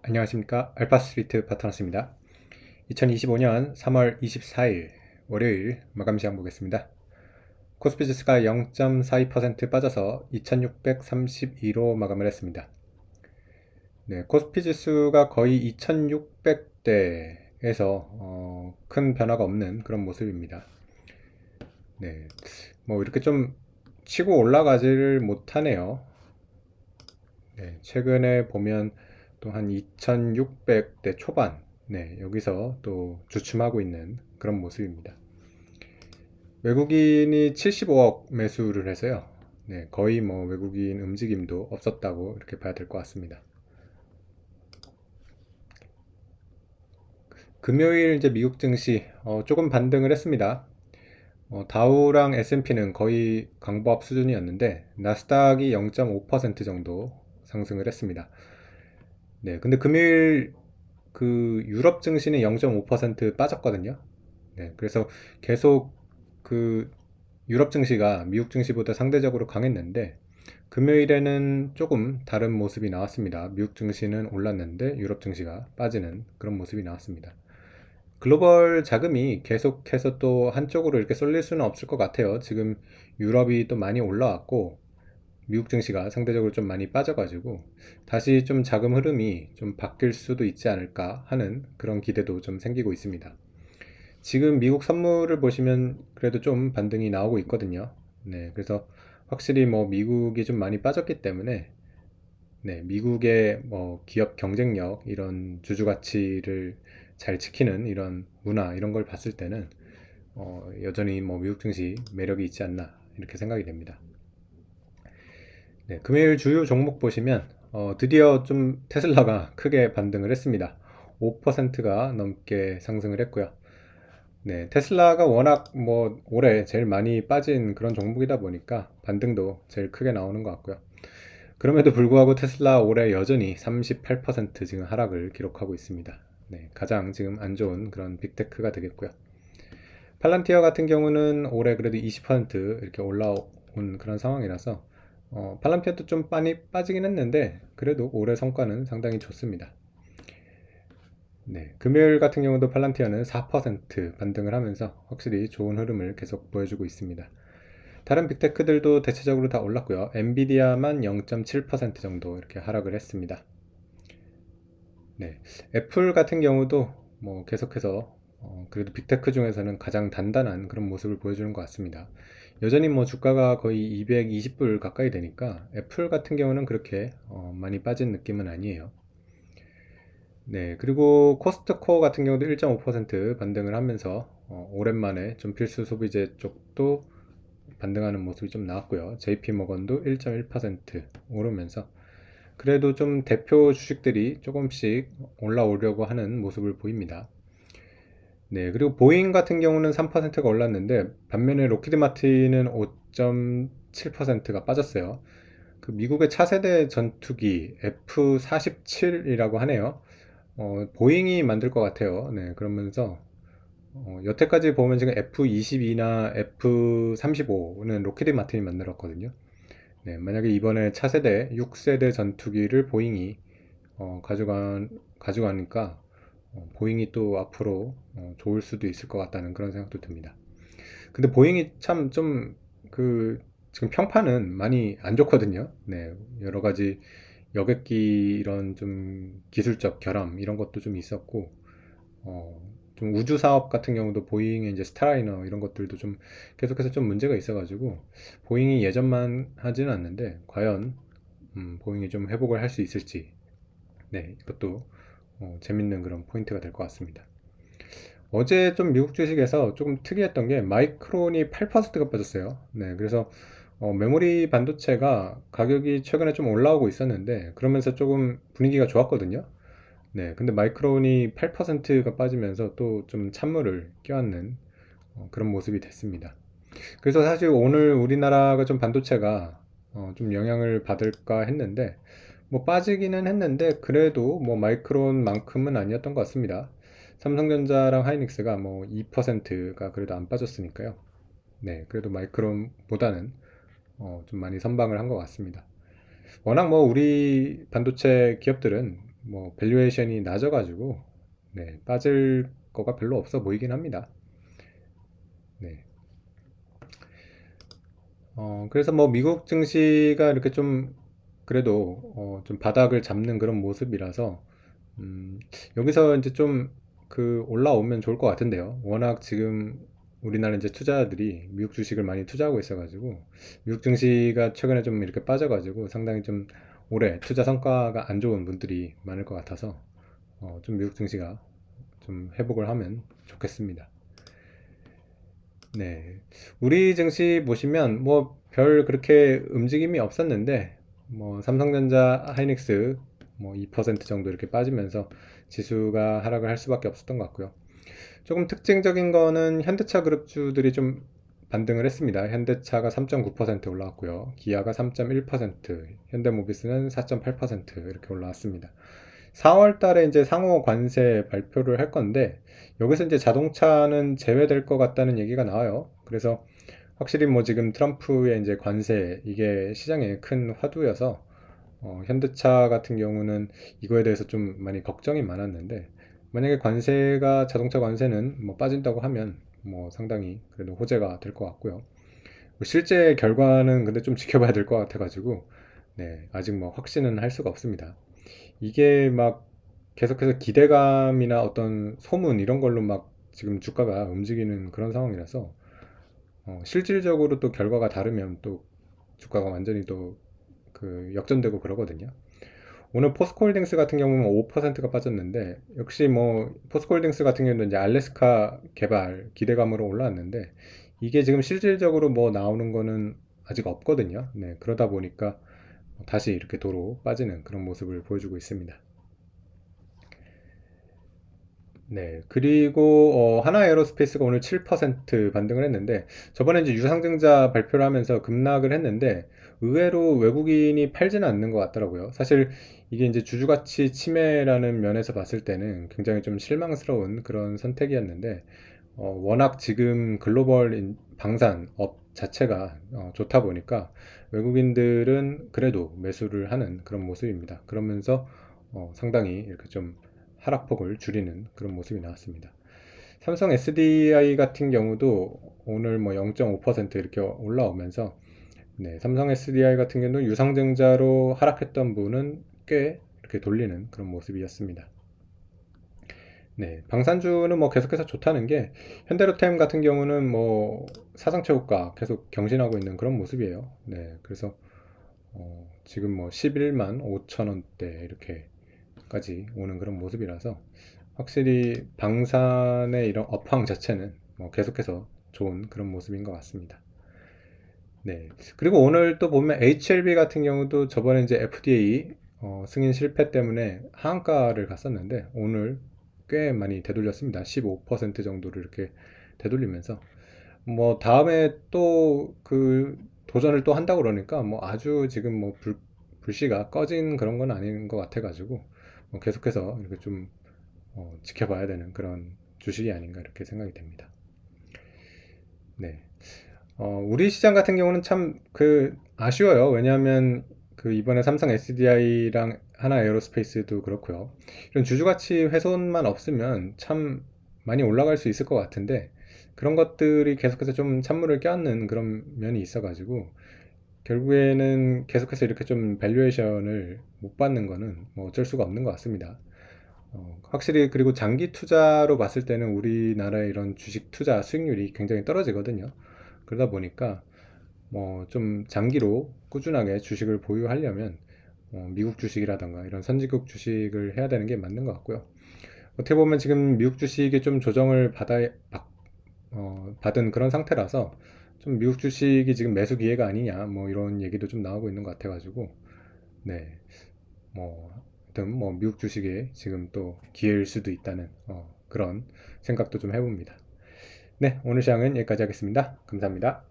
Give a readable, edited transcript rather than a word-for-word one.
안녕하십니까. 알파스트리트 파트너스입니다. 2025년 3월 24일 월요일 마감 시장 보겠습니다. 코스피 지수가 0.42% 빠져서 2632로 마감을 했습니다. 네, 코스피 지수가 거의 2600대에서 큰 변화가 없는 그런 모습입니다. 네, 뭐 이렇게 좀 치고 올라가지를 못하네요. 네, 최근에 보면 또 한 2600대 초반, 네, 여기서 또 주춤하고 있는 그런 모습입니다. 외국인이 75억 매수를 해서요. 네, 거의 뭐 외국인 움직임도 없었다고 이렇게 봐야 될 것 같습니다. 금요일 이제 미국 증시 조금 반등을 했습니다. 다우랑 S&P는 거의 강보합 수준이었는데 나스닥이 0.5% 정도 상승을 했습니다. 네, 근데 금요일 그 유럽 증시는 0.5% 빠졌거든요. 네, 그래서 계속 그 유럽 증시가 미국 증시보다 상대적으로 강했는데 금요일에는 조금 다른 모습이 나왔습니다. 미국 증시는 올랐는데 유럽 증시가 빠지는 그런 모습이 나왔습니다. 글로벌 자금이 계속해서 또 한쪽으로 이렇게 쏠릴 수는 없을 것 같아요. 지금 유럽이 또 많이 올라왔고 미국 증시가 상대적으로 좀 많이 빠져가지고 다시 좀 자금 흐름이 좀 바뀔 수도 있지 않을까 하는 그런 기대도 좀 생기고 있습니다. 지금 미국 선물을 보시면 그래도 좀 반등이 나오고 있거든요. 네, 그래서 확실히 뭐 미국이 좀 많이 빠졌기 때문에 네, 미국의 뭐 기업 경쟁력 이런 주주 가치를 잘 지키는 이런 문화 이런 걸 봤을 때는 여전히 뭐 미국 증시 매력이 있지 않나 이렇게 생각이 됩니다. 네, 금요일 주요 종목 보시면 드디어 좀 테슬라가 크게 반등을 했습니다. 5%가 넘게 상승을 했고요. 네, 테슬라가 워낙 뭐 올해 제일 많이 빠진 그런 종목이다 보니까 반등도 제일 크게 나오는 것 같고요. 그럼에도 불구하고 테슬라 올해 여전히 38% 지금 하락을 기록하고 있습니다. 네, 가장 지금 안 좋은 그런 빅테크가 되겠고요. 팔란티어 같은 경우는 올해 그래도 20% 이렇게 올라온 그런 상황이라서 팔란티어도 좀 많이 빠지긴 했는데 그래도 올해 성과는 상당히 좋습니다. 네, 금요일 같은 경우도 팔란티어는 4% 반등을 하면서 확실히 좋은 흐름을 계속 보여주고 있습니다. 다른 빅테크들도 대체적으로 다 올랐고요. 엔비디아만 0.7% 정도 이렇게 하락을 했습니다. 네, 애플 같은 경우도 뭐 계속해서 그래도 빅테크 중에서는 가장 단단한 그런 모습을 보여주는 것 같습니다. 여전히 뭐 주가가 거의 220불 가까이 되니까 애플 같은 경우는 그렇게 많이 빠진 느낌은 아니에요. 네, 그리고 코스트코 같은 경우도 1.5% 반등을 하면서 오랜만에 좀 필수 소비재 쪽도 반등하는 모습이 좀 나왔고요. JP모건도 1.1% 오르면서 그래도 좀 대표 주식들이 조금씩 올라오려고 하는 모습을 보입니다. 네, 그리고 보잉 같은 경우는 3%가 올랐는데 반면에 로키드 마틴은 5.7%가 빠졌어요. 그 미국의 차세대 전투기 F-47이라고 하네요. 보잉이 만들 것 같아요. 네, 그러면서 여태까지 보면 지금 F-22나 F-35는 로키드 마틴이 만들었거든요. 네, 만약에 이번에 차세대 6세대 전투기를 보잉이 가져가니까 보잉이 또 앞으로 좋을 수도 있을 것 같다는 그런 생각도 듭니다. 근데 보잉이 참 좀 그 지금 평판은 많이 안 좋거든요. 네, 여러 가지 여객기 이런 좀 기술적 결함 이런 것도 좀 있었고 좀 우주 사업 같은 경우도 보잉의 이제 스타라이너 이런 것들도 좀 계속해서 좀 문제가 있어가지고 보잉이 예전만 하지는 않는데 과연 보잉이 좀 회복을 할 수 있을지 네 이것도 재밌는 그런 포인트가 될 것 같습니다. 어제 좀 미국 주식에서 조금 특이했던 게 마이크론이 8%가 빠졌어요. 네, 그래서 메모리 반도체가 가격이 최근에 좀 올라오고 있었는데 그러면서 조금 분위기가 좋았거든요. 네, 근데 마이크론이 8%가 빠지면서 또 좀 찬물을 껴안는 그런 모습이 됐습니다. 그래서 사실 오늘 우리나라가 좀 반도체가 좀 영향을 받을까 했는데 뭐 빠지기는 했는데 그래도 뭐 마이크론만큼은 아니었던 것 같습니다. 삼성전자랑 하이닉스가 뭐 2%가 그래도 안 빠졌으니까요. 네, 그래도 마이크론보다는 좀 많이 선방을 한 것 같습니다. 워낙 뭐 우리 반도체 기업들은 뭐 밸류에이션이 낮아가지고 네, 빠질 거가 별로 없어 보이긴 합니다. 네. 그래서 뭐 미국 증시가 이렇게 좀 그래도 좀 바닥을 잡는 그런 모습이라서 음, 여기서 이제 좀 그 올라오면 좋을 것 같은데요. 워낙 지금 우리나라 이제 투자자들이 미국 주식을 많이 투자하고 있어가지고 미국 증시가 최근에 좀 이렇게 빠져가지고 상당히 좀 올해 투자 성과가 안 좋은 분들이 많을 것 같아서 좀 미국 증시가 좀 회복을 하면 좋겠습니다. 네. 우리 증시 보시면 뭐 별 그렇게 움직임이 없었는데 뭐 삼성전자, 하이닉스 뭐 2% 정도 이렇게 빠지면서 지수가 하락을 할 수밖에 없었던 것 같고요. 조금 특징적인 거는 현대차 그룹주들이 좀 반등을 했습니다. 현대차가 3.9% 올라왔고요. 기아가 3.1%, 현대모비스는 4.8% 이렇게 올라왔습니다. 4월 달에 이제 상호 관세 발표를 할 건데 여기서 이제 자동차는 제외될 것 같다는 얘기가 나와요. 그래서 확실히 뭐 지금 트럼프의 이제 관세 이게 시장에 큰 화두여서 현대차 같은 경우는 이거에 대해서 좀 많이 걱정이 많았는데 만약에 관세가 자동차 관세는 뭐 빠진다고 하면 뭐 상당히 그래도 호재가 될 것 같고요. 실제 결과는 근데 좀 지켜봐야 될 것 같아가지고 네, 아직 뭐 확신은 할 수가 없습니다. 이게 막 계속해서 기대감이나 어떤 소문 이런 걸로 막 지금 주가가 움직이는 그런 상황이라서 실질적으로 또 결과가 다르면 또 주가가 완전히 또 그 역전되고 그러거든요. 오늘 포스코홀딩스 같은 경우는 5%가 빠졌는데 역시 뭐 포스코홀딩스 같은 경우는 이제 알래스카 개발 기대감으로 올라왔는데 이게 지금 실질적으로 뭐 나오는 거는 아직 없거든요. 네, 그러다 보니까 다시 이렇게 도로 빠지는 그런 모습을 보여주고 있습니다. 네, 그리고 하나 에어로스페이스가 오늘 7% 반등을 했는데 저번에 이제 유상증자 발표를 하면서 급락을 했는데 의외로 외국인이 팔지는 않는 것 같더라고요. 사실 이게 이제 주주가치 침해라는 면에서 봤을 때는 굉장히 좀 실망스러운 그런 선택이었는데 워낙 지금 글로벌 방산업 자체가 좋다 보니까 외국인들은 그래도 매수를 하는 그런 모습입니다. 그러면서 상당히 이렇게 좀 하락폭을 줄이는 그런 모습이 나왔습니다. 삼성 SDI 같은 경우도 오늘 뭐 0.5% 이렇게 올라오면서 네, 삼성 SDI 같은 경우는 유상증자로 하락했던 분은 꽤 이렇게 돌리는 그런 모습이었습니다. 네, 방산주는 뭐 계속해서 좋다는 게 현대로템 같은 경우는 뭐 사상 최고가 계속 경신하고 있는 그런 모습이에요. 네, 그래서 지금 뭐 11만 5천 원대 이렇게까지 오는 그런 모습이라서 확실히 방산의 이런 업황 자체는 뭐 계속해서 좋은 그런 모습인 것 같습니다. 네. 그리고 오늘 또 보면 HLB 같은 경우도 저번에 이제 FDA 승인 실패 때문에 하한가를 갔었는데 오늘 꽤 많이 되돌렸습니다. 15% 정도를 이렇게 되돌리면서 뭐 다음에 또 그 도전을 또 한다고 그러니까 뭐 아주 지금 뭐 불씨가 꺼진 그런 건 아닌 것 같아가지고 뭐 계속해서 이렇게 좀 지켜봐야 되는 그런 주식이 아닌가 이렇게 생각이 됩니다. 네. 우리 시장 같은 경우는 참 그 아쉬워요. 왜냐하면 그 이번에 삼성 SDI랑 하나 에어로스페이스도 그렇고요. 이런 주주가치 훼손만 없으면 참 많이 올라갈 수 있을 것 같은데 그런 것들이 계속해서 좀 찬물을 껴안는 그런 면이 있어가지고 결국에는 계속해서 이렇게 좀 밸류에이션을 못 받는 거는 뭐 어쩔 수가 없는 것 같습니다. 확실히 그리고 장기 투자로 봤을 때는 우리나라의 이런 주식 투자 수익률이 굉장히 떨어지거든요. 그러다 보니까 뭐 좀 장기로 꾸준하게 주식을 보유하려면 미국 주식이라던가 이런 선진국 주식을 해야 되는 게 맞는 것 같고요. 어떻게 보면 지금 미국 주식이 좀 조정을 받은 그런 상태라서 좀 미국 주식이 지금 매수 기회가 아니냐 뭐 이런 얘기도 좀 나오고 있는 것 같아가지고 네, 뭐 하여튼 뭐 미국 주식에 지금 또 기회일 수도 있다는 그런 생각도 좀 해봅니다. 네, 오늘 시장은 여기까지 하겠습니다. 감사합니다.